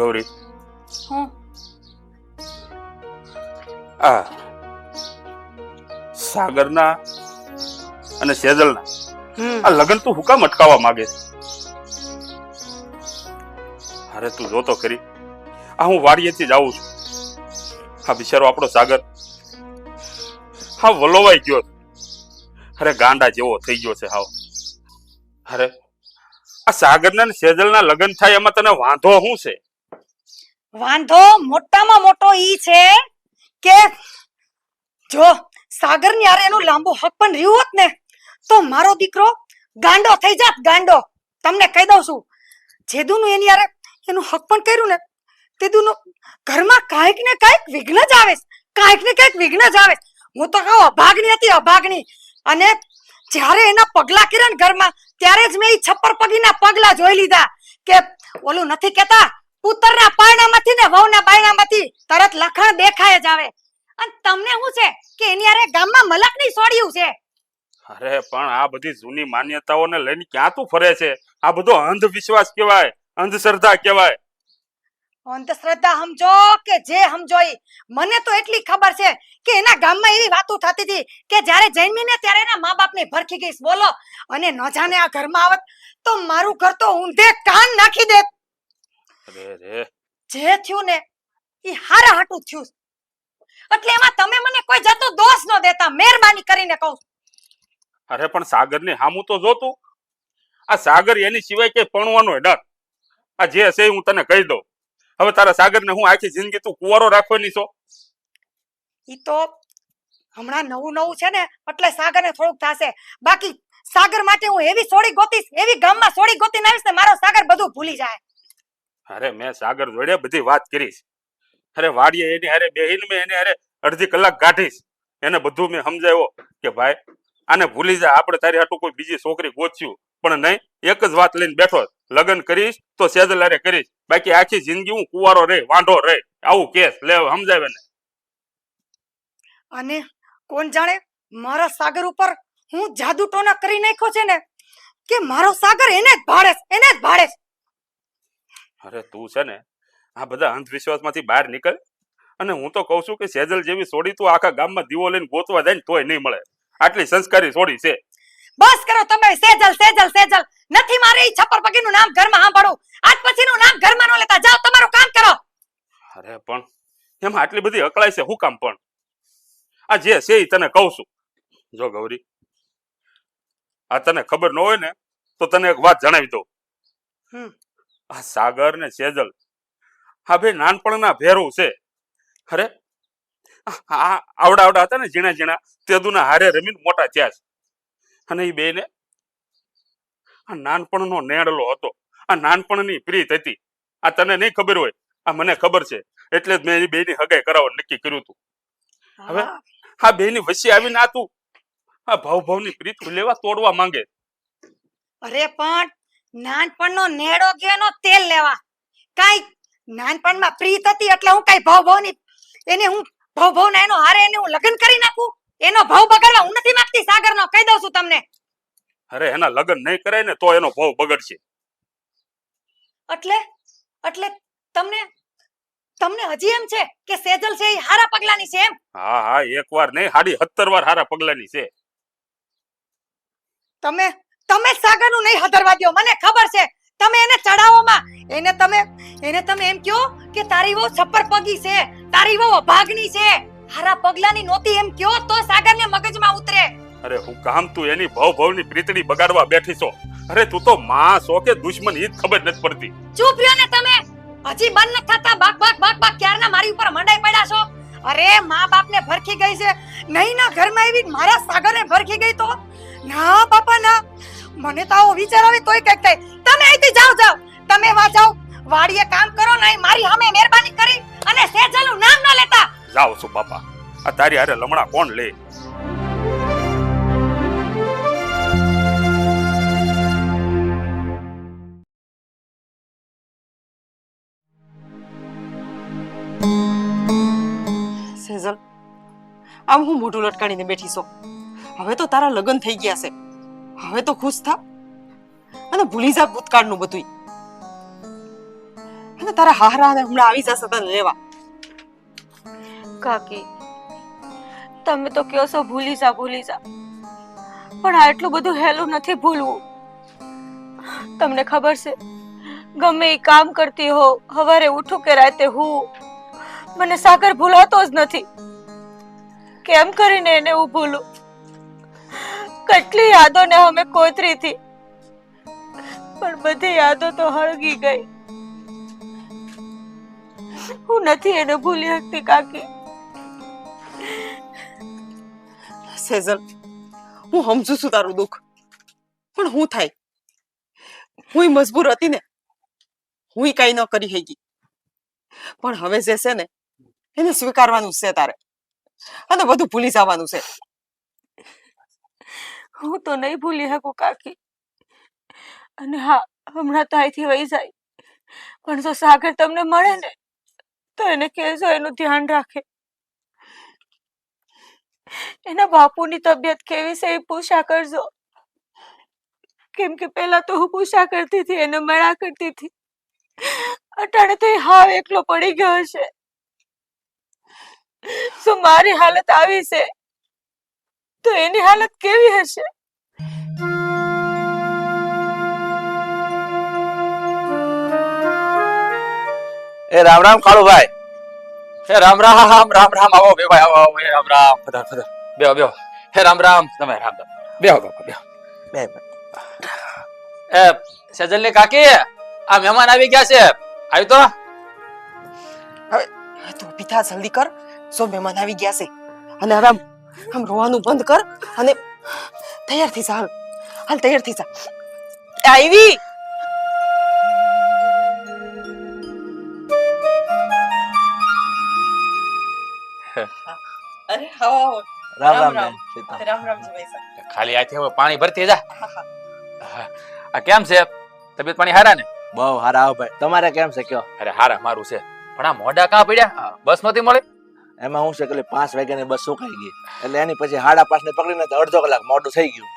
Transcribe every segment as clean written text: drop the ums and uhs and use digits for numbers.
ગૌરી, હું આ સાગરના અને સેજલના આ લગ્ન તું હું કામ અટકાવવા માંગે છે? અરે તું જોતો ખરી, આ હું વાડીએથી જ આવું છું. આ બિચારો આપણો સાગર હા વલોવાઈ ગયો. અરે ગાંડા જેવો થઈ ગયો છે હાવ. અરે આ સાગરના ને સેજલના લગ્ન થાય એમાં તને વાંધો શું છે? વાંધો મોટામાં મોટો ઈ છે કે જો સાગર ની યારે એનું લાંબુ હક પણ રહ્યું હોત ને તો મારો દીકરો ગાંડો થઈ જાત. ગાંડો તમને કહી દઉં છું. જેદુનું એની યારે એનું હક પણ કર્યું ને તેદુનું ઘરમાં કાંઈક ને કાંઈક વિઘ્ન જ આવે. કાંઈક ને કાંઈક વિઘ્ન જ આવે. હું તો કહું અભાગની હતી, અભાગની. અને જ્યારે એના પગલા કર્યા ને ઘરમાં ત્યારે જ મેં ઈ છપ્પર પગીના પગલા જોઈ લીધા કે ઓલું નથી કેતા પુત્રના પારણામાંથી ને વહુના બાયણામાંથી તરત લખણ દેખાય જ આવે. અને તમને શું છે કે એની યારે ગામમાં મલકની સોડ્યું છે. અરે પણ આ બધી જૂની માન્યતાઓને લઈને ક્યાં તું ફરે છે? આ બધો અંધવિશ્વાસ કહેવાય, અંધશ્રદ્ધા કહેવાય. અંધશ્રદ્ધા સમજો કે જે સમજો ઈ મને તો એટલી ખબર છે કે એના ગામમાં એવી વાતો થતી હતી કે જ્યારે જન્મીને ત્યારે એના મા બાપની ભરખી ગઈ. બોલો, અને ન જાણે આ ઘરમાં આવત તો મારું ઘર તો ઊંધે કાન નાખી દેત. અરે રે, જે થયું ને ઈ હારા હાટું થયું. એટલે એમાં તમે મને કોઈ જાતનો દોષ ન દેતા, મહેરબાની કરીને કહું. અરે પણ સાગરની હામું તો જોતું. આ સાગર એની સિવાય કઈ પણવાનો ડર. આ જે હશે હું તને કહી દઉં. હવે તારા સાગરને હું આખી જિંદગી તું કુંવારો રાખવાની છો? ઈ તો હમણાં નવું નવું છે ને એટલે સાગરને થોડુંક થાશે. બાકી સાગર માટે હું એવી સોડી ગોતીશ, એવી ગામમાં સોડી ગોતીને આવીશ ને મારો સાગર બધું ભૂલી જાય. અરે મેં સાગર જોડે બધી વાત કરીશ. અરે વાડીએ એની હારે બેહીને મેં એને હારે અડધી કલાક કાઢીશ. એને બધું મેં સમજાવ્યો કે ભાઈ આને ભૂલી જા, આપણે તારી હાટું કોઈ બીજી છોકરી ગોત્યું પણ નહીં. એક જ વાત લઈને બેઠો, લગ્ન કરીશ તો સેજલ હારે કરીશ, બાકી આખી જિંદગી હું કુંવારો રહે, વાંઢો રહે. આવું કેસ લે સમજાવે ને. અને કોણ જાણે મારા સાગર ઉપર હું જાદુ ટોના કરી નાખ્યો છે ને કે મારો સાગર એને જ ભાડે, એને જ ભાડે. અરે તું છે ને આ બધા અંધવિશ્વાસમાંથી બહાર નીકળ. અને હું તો કઉ છું કે સેજલ જેવી સોડી તું આખા ગામમાં દીવો લઈને ગોતવા જાય ને તોય નહીં મળે. આટલી સંસ્કારી સોડી છે. બસ કરો તમે. સેજલ સેજલ સેજલ નથી મારે ઈ છપ્પર પગીનું નામ ઘરમાં સાંભળવું. આજ પછીનું નામ ઘરમાં ન લેતા. જાઓ તમારું કામ કરો. અરે પણ એમાં આટલી બધી અકળાય છે હું કામ? પણ આ જે છે એ તને કહું છું. જો ગૌરી, આ તને ખબર ન હોય ને તો તને એક વાત જણાવી દઉં. આ સાગર ને સેજલ આ બે નાનપણના ભેરું છે. અરે આ આવડા આવડા હતા ને ઝીણા ઝીણા તેદુના હારે રમીને મોટા થયા છે. અને એ બે ને આ નાનપણનો નેડલો હતો, આ નાનપણની પ્રીત હતી. આ તને નહીં ખબર હોય, આ મને ખબર છે. એટલે જ મેં એ બેની હગાઈ કરાવવાનું નક્કી કર્યું હતું. હવે આ બેની વચ્ચે આવીને આ તું આ ભાવની પ્રીત લેવા તોડવા માંગે. અરે પણ નાનપણનો નેડો ગયોનો તેલ લેવા. કાઈ નાનપણમાં પ્રીત હતી એટલે હું કાઈ ભાવની એને હું ભાવના એનો હારે એને હું લગ્ન કરી નાખું? એનો ભાવ બગાડવા હું નથી માંગતી સાગરનો, કહી દઉં છું તમને. અરે એના લગ્ન નહીં કરાય ને તો એનો ભાવ બગડશે. એટલે એટલે તમને તમને હજી એમ છે કે સેજલ છે એ હારા પગલાની છે એમ? હા હા, એક વાર નહીં 17 વાર હારા પગલાની છે. તમે તમે સાગરનું નહીં હદરવા દો. મને ખબર છે તમે એને ચડાવોમાં એને તમે એમ કહો કે તારી વહુ છપ્પર પગી છે, તારી વહુ અભાગની છે, હારા પગલાની નોતી એમ કહો તો સાગરને મગજમાં ઉતરે. અરે હું કામ તું એની ભાવની પ્રીતડી બગાડવા બેઠી છો? અરે તું તો માં છો કે દુશ્મન ઈ જ ખબર નથી પડતી. ચૂપ રહ્યો ને તમે. હજી બંધ ન થતા બાક બાક બાક બાક ક્યારના મારી ઉપર મંડાઈ પડ્યા છો. અરે મા બાપને ભરખી ગઈ છે, નહીં ના ઘરમાં આવી મારા સાગરને ભરખી ગઈ તો ના બાપા ના. મને તો આવો વિચાર આવે તોય કઈક થાય. તમે અહીંથી જાઓ જાઓ, તમે વા જાઓ વાડીએ કામ કરો ને મારી સામે મહેરબાની કરી અને સેજલનું નામ ન લેતા. જાઓ છું બાપા, આ તારી હારે લમણા કોણ લે? સેજલ, આમ હું મોઢું લટકાડીને બેઠી છું. હવે તો તારા લગ્ન થઈ ગયા છે. હવે તો ખુશ થા અને ભૂલી જા ભૂતકાળનું બધું. અને તારા હારા હમણાં આવી જશે તને લેવા. કાકી તમે તો કહો છો ભૂલી જા પણ આટલું બધું હેલું નથી ભૂલવું. તમને ખબર છે ગમે એ કામ કરતી હો સવારે ઉઠું કે રાતે હું મને સાગર ભૂલાતો જ નથી. કેમ કરીને એને હું ભૂલું? કેટલી યાદોને અમે કોતરી હતી પણ બધી યાદો તો હળગી ગઈ. હું નથી એને ભૂલી શકતી કાકી. સેજલ, હું સમજુ છું તારું દુઃખ, પણ હું થાય? હું મજબૂર હતી ને, હું કઈ ન કરી શકી. પણ હવે જે છે ને એને સ્વીકારવાનું છે તારે, અને બધું ભૂલી જવાનું છે. હું તો નહીં ભૂલી શકું કાકી. અને હા, હમણાં તો અહીંથી વહી જાય પણ જો સાગર તમને મળે ને તો એને કહેજો એનું ધ્યાન રાખે. એના બાપુની તબિયત કેવી છે એ પૂછા કરજો. કેમ કે પેલા તો હું પૂછા કરતી હતી, એને મળ્યા કરતી હતી. અટાણે તો એ હાવ એકલો પડી ગયો છે. શું મારી હાલત આવી છે તો એની હાલત કેવી હશે? એ રામ રામ કાળુભાઈ. હે રામ રામ રામ રામ. આવો બે ભાઈ આવો આવો. હે રામ રામ. પધાર પધાર. બેહો બેહો. હે રામ રામ. તમે રામ રામ. બેહો બાપા બેહો. બે એ સજલ ની કાકી, આ મહેમાન આવી ગયા છે. આવ્યું તો હવે તું પિતા જલ્દી કર, સો મહેમાન આવી ગયા છે. અને હવે આમ રોવાનું બંધ કર અને તૈયાર થઈ જા. હાલ તૈયાર થઈ જા. આવી અરે આવો. રામ રામ રામ રામ. સીતા. રામ રામ જમાઈ સાહેબ. ખાલી આથી હવે પાણી ભરતી જા. આ કેમ છે? તબિયત પાણી હારા ને? બહુ હારા આવો ભાઈ. તમારે કેમ છે કયો? અરે હારા મારું છે. પણ આ મોઢા કાં પડ્યા? બસ નહોતી મળી? એમાં હું છે કે 5 વાગ્યાની બસ સુકાઈ ગઈ, એટલે એની પછી 5:30 ને પકડીને તો અડધો કલાક મોડું થઈ ગયું.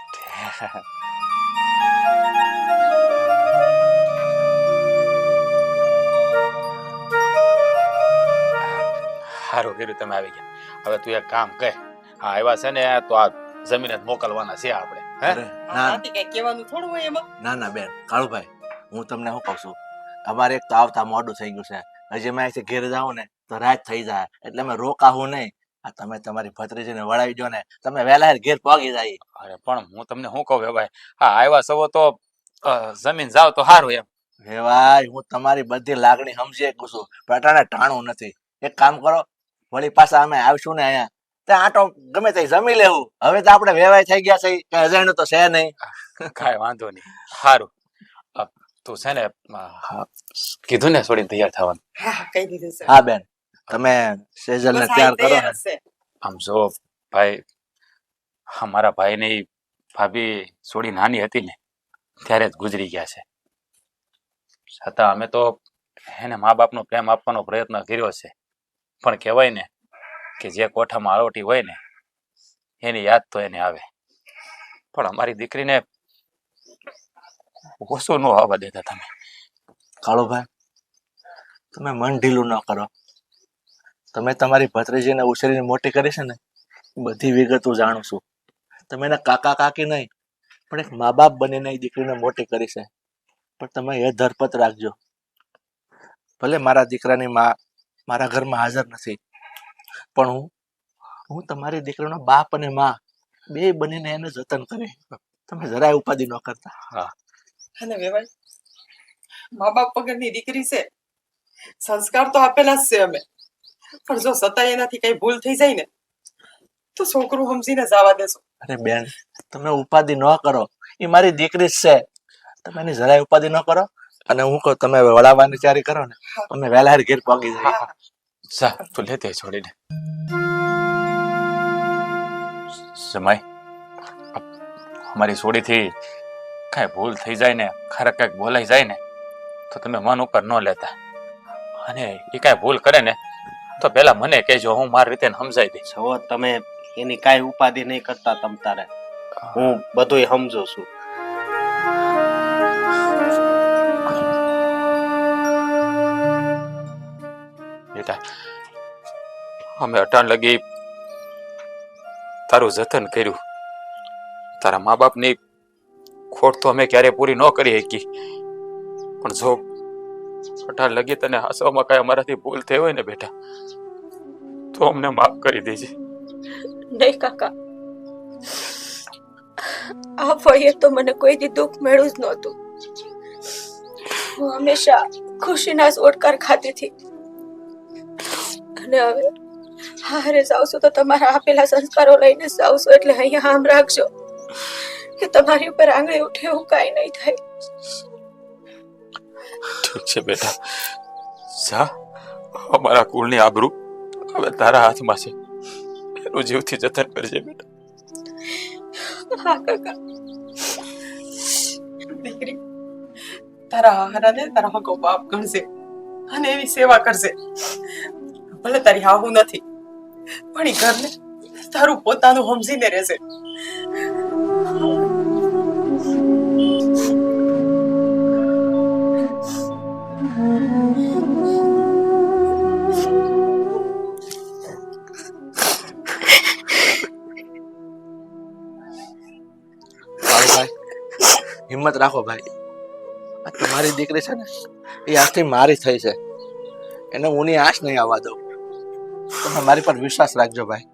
સારું કર્યું તમે આવી ગયા. હવે તું એક કામ કર. હા આવ્યા છે ને તો આ જમીન જ મોકલવાના છે આપણે. હે અરે ના આથી કઈ કહેવાનું થોડું હોય એમાં. ના ના બેન કાળુભાઈ, હું તમને શું કહું છું, અમારે એક તો આવતા મોડું થઈ ગયું છે. હજી મેં અહીંથી ઘેર જાઉં ને તો રાત થઈ જાય, એટલે અમે રોકાવું નહીં. આ તમે તમારી ભત્રીજીને વળાવી દો ને, તમે વહેલા ઘેર પહોંચી જાય. અરે પણ હું તમને શું કહું ભાઈ, હા આવ્યા સવો તો જમીન જાવ તો સારું એમ. હે ભાઈ, હું તમારી બધી લાગણી સમજી શકું છું, પણ અટાણે ટાણું નથી. એક કામ કરો, વળી પાછા અમે આવશું ને અહીંયા ત્યાં આટો ગમે તે જમી લેવું. હવે તો આપણે વેવાય થઈ ગયા છે, કઈ અજાણ્યું તો છે નહીં. કાંઈ વાંધો નહીં. સારું તું છે ને કીધું ને છોડીને તૈયાર થવાનું. હા કહી દીધું છે. હા બેન, તમે સેજલ ને બસ તૈયાર આ કરો ને. તૈયાર જ છે. આમ જો ભાઈ, અમારા ભાઈની ભાભી થોડી નાની હતી ને ત્યારે જ ગુજરી ગયા છે. છતાં અમે તો એને મા બાપનો પ્રેમ આપવાનો પ્રયત્ન કર્યો છે. પણ કહેવાય ને કે જે કોઠામાં આરોટી હોય ને એની યાદ તો એને આવે. પણ અમારી દીકરીને ઓછું ન આવવા દેતા તમે. કાળુભાઈ, તમે મન ઢીલું ન કરો. તમે તમારી ભત્રીજીને ઉછેરીને મોટી કરી છે ને, બધી વિગત હું જાણું છું. તમે એને કાકા કાકી નહીં, પણ એક મા બાપ બનીને એ દીકરીને મોટી કરી છે. પણ તમે એ ધરપત રાખજો. ભલે મારા દીકરાની માં મારા ઘરમાં હાજર નથી, પણ હું તમારી દીકરીનો બાપ અને માં બે બનીને એને જતન કરે. તમે જરાય ઉપાધિ ન કરતા. અને વેવાય, મા બાપ વગરની દીકરી છે, સંસ્કાર તો આપેલા જ છે અમે. પણ જો સતાય એનાથી કઈ ભૂલ થઈ જાય ને તો છોકરું સમજીને જવા દેશો. અરે બેન, તમે ઉપાધિ ન કરો. એ મારી દીકરી જ છે. તમે એની જરાય ઉપાધિ ન કરો. અને હું કહું, તમે વળાવવાની તૈયારી કરો ને, અમે વહેલા ઘેર પહોંચી જાય. જા તું લેતે છોડીને. સમય અમારી સોડીથી કાંઈ ભૂલ થઈ જાય ને, ખરેખર કંઈક બોલાઈ જાય ને તો તમે મન ઉપર ન લેતા. અને એ કાંઈ ભૂલ કરે ને તો પેલા મને કહેજો, હું મારી રીતે સમજાઈ દઈશ. જો તમે એની કાંઈ ઉપાધિ નહીં કરતા. તમ તારે હું બધુંય સમજુ છું. બેટા, અમે અટાણ લગી તારું જતન કર્યું. તારા મા બાપની ખોટ તો અમે ક્યારે પૂરી ન કરી શકી, પણ જો અટાણ લગી તને હસવામાં કઈ અમારાથી ભૂલ થઈ હોય ને બેટા, તો અમને માફ કરી દેજે. નહીં કાકા, આ વયે તો મને કોઈ દી દુઃખ મળ્યું જ નહોતું. હું હંમેશા ખુશીના ઓડકાર ખાતી હતી, અને હવે હારે જાવશું તો તમારા આપેલા સંસ્કારો લઈને જાવશું. એટલે અહીંયા આમ રાખજો કે તમારી ઉપર આંગળી ઉઠે એવું કાંઈ નહીં થાય. ઠીક છે બેટા, જા. અમારા કુળની આબરૂ હવે તારા હાથમાં છે, એનું જીવથી જતન કરજે બેટા. હા કાકા. દીકરી, તારા હારાને તારા હકો બાપ ગણશે અને એની સેવા કરશે. ભલે તારી હાહુ નથી, પણ એ ઘરને તારું પોતાનું સમજીને રહેશે. ભાઈ, હિંમત રાખો ભાઈ. આ તમારી દીકરી છે ને, એ આજથી મારી થઈ છે. એને હું ની આશ નહીં આવવા દઉં. તમે મારી પર વિશ્વાસ રાખજો ભાઈ.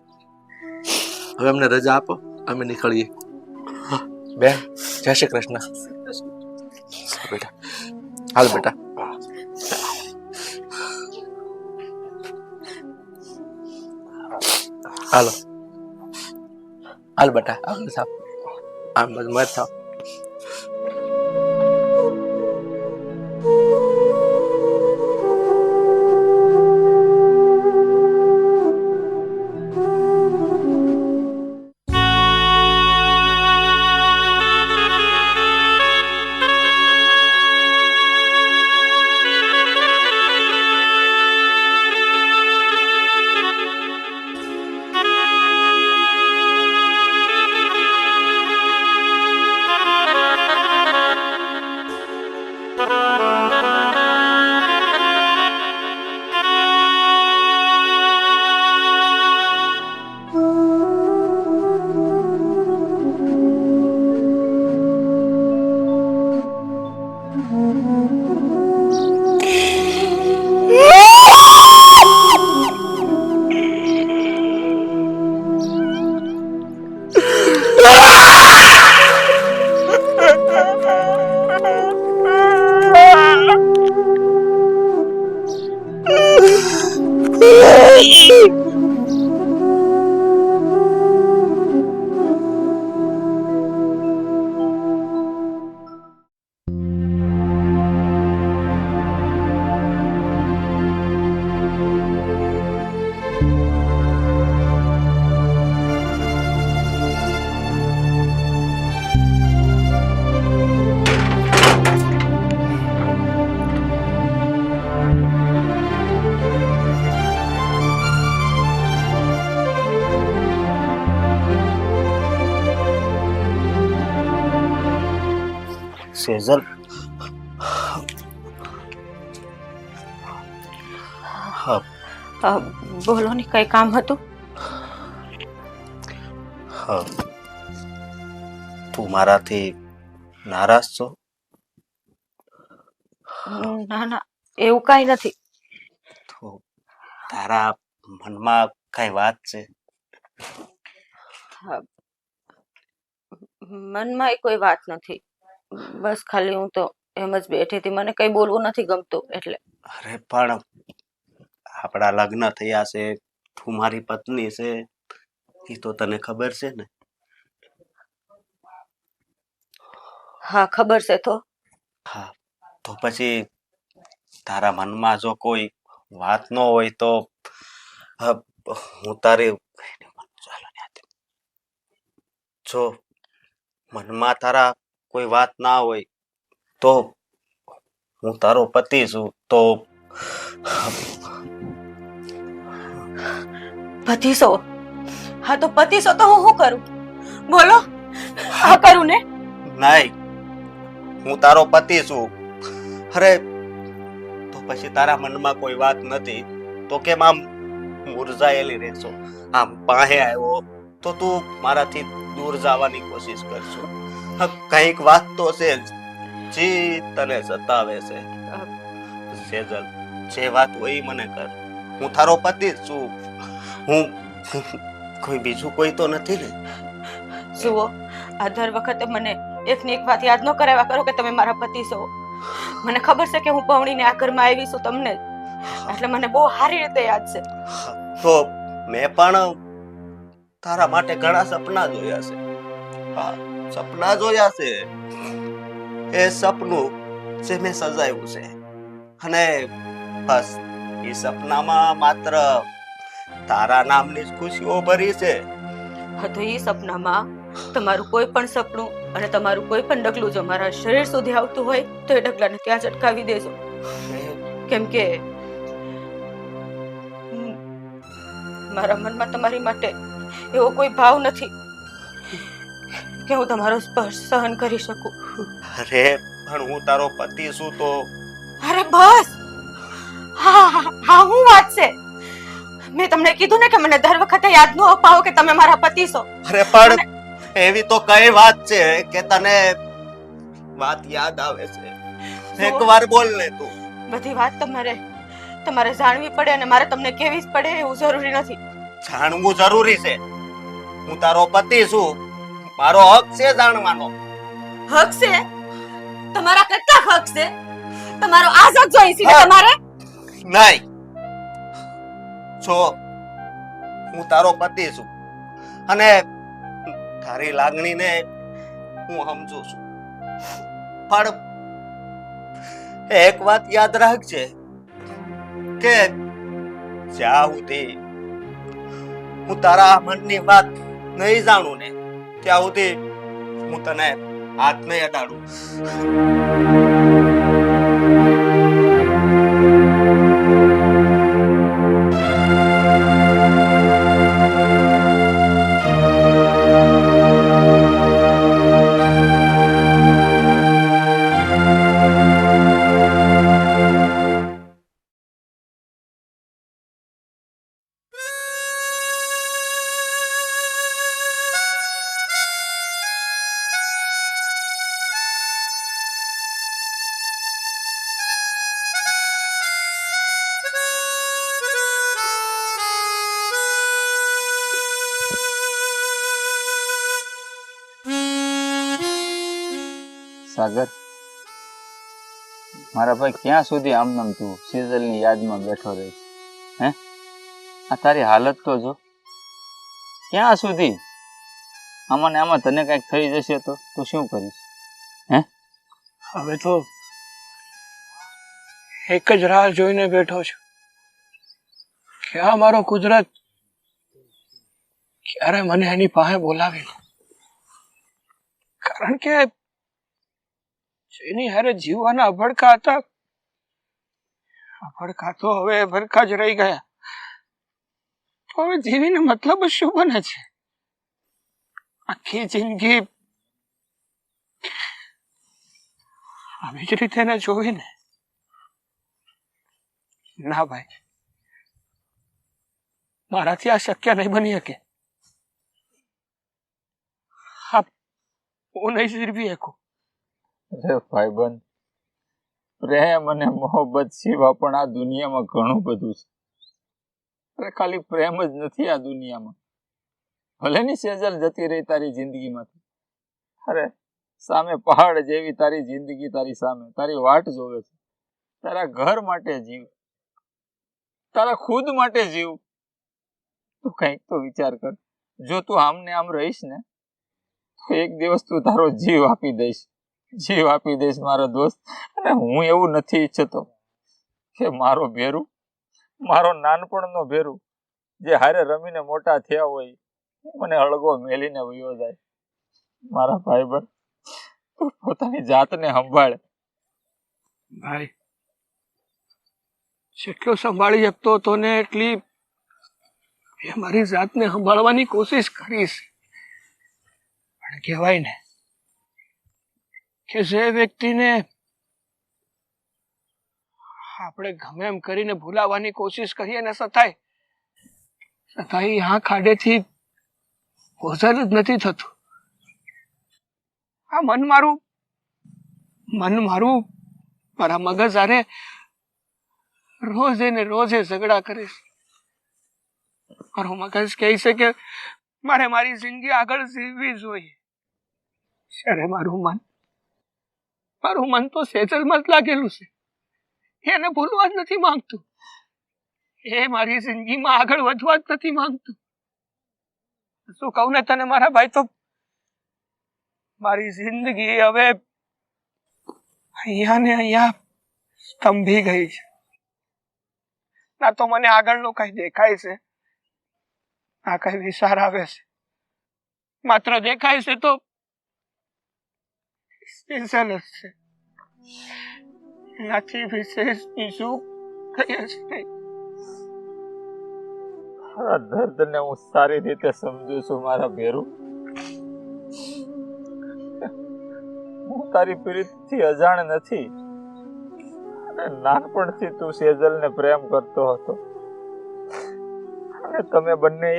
હવે અમને રજા આપો, અમે નીકળીએ. બેન, જય શ્રી કૃષ્ણ. બેટા, હાલ બેટા. હાલો, હાલ બેટા. આગળ થાવ, આમ બધું મત થાવ. સેજલ, બોલો ને, કઈ કામ હતું? તું મારાથી નારાજ છો? ના ના, એવું કઈ નથી. તો તારા મનમાં કઈ વાત છે? મનમાં કોઈ વાત નથી, બસ ખાલી હું તો એમ જ બેઠી હતી, મને કઈ બોલવું નથી ગમતું એટલે. અરે પણ આપણા લગ્ન થયા છે, તું મારી પત્ની છે, એ તો તને ખબર છે ને? હા ખબર છે. તો હા, તો પછી તારા મનમાં જો કોઈ વાત ન હોય તો હું તારી જો મનમાં તારા કોઈ વાત ના હોય તો હું તારો પતિ છું. તો પતિસો? હા તો પતિસો તો હું શું કરું? બોલો. હા કરું ને? નહીં, હું તારો પતિ છું. અરે તો પછી તારા મનમાં કોઈ વાત નથી તો કેમ આમ મુરઝાયેલી રહેશો? આમ પાસે આવ્યો તો તું મારાથી દૂર જવાની કોશિશ કરશો. કંઈક વાત તો છે જ જી તને સતાવે છે. સેજલ, જે વાત હોય ઈ મને કર. હું તારો પતિ જ છું. હું કોઈ બીજું કોઈ તો નથી ને. જુઓ, આ દર વખતે મને એકની એક વાત યાદ ન કરાવ્યા કરો કે તમે મારા પતિ છો. મને ખબર છે કે હું પૌણીને આ ઘરમાં આવી છું તમને, એટલે મને બહુ સારી રીતે યાદ છે. તો મેં પણ તારા માટે ઘણા સપના જોયા છે. હા, સપના જોયા છે. એ સપનું જે મેં સજાયું છે, અને બસ એ સપનામાં માત્ર તારા નામની જ ખુશીઓ ભરી છે. હા, તો એ સપનામાં તમારું કોઈ પણ સપનું અને તમારું કોઈ પણ ડગલું જો મારા શરીર સુધી આવતું હોય તો એ ડગલાને ત્યાં જ અટકાવી દેજો. કેમ કે મારા મનમાં તમારી માટે એવો કોઈ ભાવ નથી કે હું તમારો સ્પર્શ સહન કરી શકું. અરે પણ હું તારો પતિ છું તો. અરે બસ, હા હા હા, હું વાત છે. મેં તમને કીધું ને કે મને દર વખતે યાદ ન અપાવો કે તમે મારા પતિ છો. અરે પણ એવી તો કઈ વાત છે કે તને વાત યાદ આવે છે? એકવાર બોલ ને તું. બધી વાત તમારે જાણવી પડે અને મારે તમને કહેવી જ પડે એવું જરૂરી નથી. જાણવું જરૂરી છે. હું તારો પતિ છું, મારો હક છે જાણવાનો. હક છે? તમારા કેટલા હક છે? તમારો આ જ હક જોઈ છે તમારે? નહીં. જો હું તારો પતિ છું અને તારી લાગણીને હું સમજુ છું, પણ એક વાત યાદ રાખજે કે જ્યાં સુધી હું તારા મનની વાત નહીં જાણું ને ત્યાં સુધી હું તને હાથ નહીં અડાડું. સાગર, મારા ભાઈ ક્યાં સુધી આમ તું સેજલની યાદમાં બેઠો રહે છે? હે, આ તારી હાલત તો જો. ક્યાં સુધી આમાં ને આમાં તને કઈક થઈ જશે તો તું શું કરીશ? હે, હવે તો એક જ રાહ જોઈને બેઠો છું કે આ મારો કુદરત ક્યારે મને એની પાસે બોલાવી. કારણ કે જેની હારે જીવવાના અભડકા હતા, અભડકા તો હવે ભડકા જ રહી ગયા. તો હવે જીવીને મતલબ શું બને છે? આખી જિંદગી આવી જ રીતે એને જોઈને. ના ભાઈ, મારાથી આ શક્ય નહીં બની શકે. હું નહીં જીરવી શકું. અરે ભાઈબંધ, પ્રેમ અને મોહબ્બત સિવાય પણ આ દુનિયામાં ઘણું બધું છે. અરે ખાલી પ્રેમ જ નથી આ દુનિયામાં. ભલે ની સેજલ જતી રહી તારી જિંદગીમાંથી, અરે સામે પહાડ જેવી તારી જિંદગી તારી સામે તારી વાટ જોવે છે. તારા ઘર માટે જીવ, તારા ખુદ માટે જીવ. તું કંઈક તો વિચાર કર. જો તું આમને આમ રહીશ ને તો એક દિવસ તું તારો જીવ આપી દઈશ. જીવ આપી દઈશ મારો દોસ્ત. અને હું એવું નથી ઈચ્છતો કે મારો ભેરું, મારો નાનપણનો ભેરું જે હારે રમીને મોટા થયા હોય મને અળગો મેલીને વયો જાય. મારા ભાઈબંધ, તું પોતાની જાતને સંભાળે. ભાઈ, જેટલો સંભાળી શકતો હતો ને એટલી એ મારી જાતને સંભાળવાની કોશિશ કરીશ. પણ કહેવાય ને કે જે વ્યક્તિને આપણે ગમે એમ કરીને ભૂલાવાની કોશિશ કરીએ ને છતાંય આ ખાડેથી ઓઝલ જ નથી થતું. આ મન મારું મારા મગજ હારે રોજે ને રોજે ઝઘડા કરે છે. મારું મગજ કહે છે કે મારે મારી જિંદગી આગળ જીવવી જોઈએ, ત્યારે મારું મન તો સેજલમાં જ લાગેલું છે. એને ભૂલવા જ નથી માંગતું. એ મારી જિંદગીમાં આગળ વધવા જ નથી માંગતું. શું કહું ને તને મારા ભાઈ, તો મારી જિંદગી હવે અહીંયા ને અહીંયા સ્તંભી ગઈ છે. ના તો મને આગળનું કઈ દેખાય છે, ના કઈ વિચાર આવે છે. માત્ર દેખાય છે તો સેજલ જ છે. એનાથી વિશેષ બીજું કઈ જ નહીં. આ દર્દને હું સારી રીતે સમજુ છું મારા ભેરું. હું તારી પ્રીતથી અજાણ નથી. અને નાનપણથી તું સેજલને પ્રેમ કરતો હતો અને તમે બંને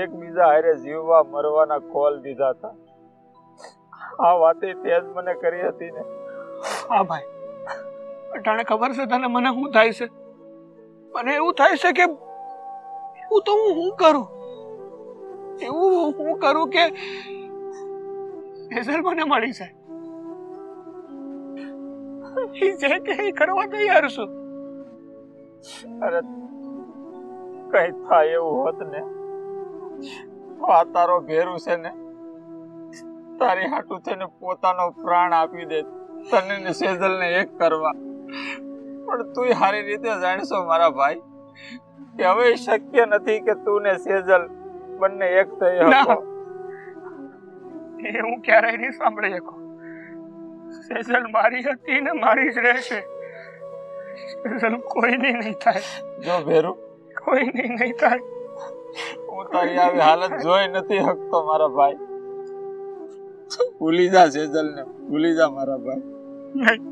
એકબીજા હારે જીવવા મરવાના કોલ દીધા હતા. આ વાતે તે જ મને કરી હતી ને. હા ભાઈ, અટાણે ખબર છે તને મને શું થાય છે? મને એવું થાય છે કે એવું તો હું કરું કે સેજલ મને મળી જાય. જે કે કરવા તૈયાર છું. અરે કઈ થાય એવું હોત ને તો આ તારો ભેરું છે ને તારી હાટું થઈને પોતાનો પ્રાણ આપી દે તને ને સેજલને એક કરવા. પણ તું સારી રીતે જાણશો મારા ભાઈ કે હવે શક્ય નથી કે તું ને સેજલ બંને એક થઈ શકો. એ હું ક્યારેય નહીં સાંભળી શકું. સેજલ મારી હતી ને મારી જ રહેશે. સેજલ કોઈની નહીં થાય. જો ભેરું, કોઈની નહીં થાય. હું તારી આવી હાલત જોઈ નથી શકતો મારા ભાઈ. ભૂલી જા સેજલને, ભૂલી જા મારા ભાઈ. નહીં.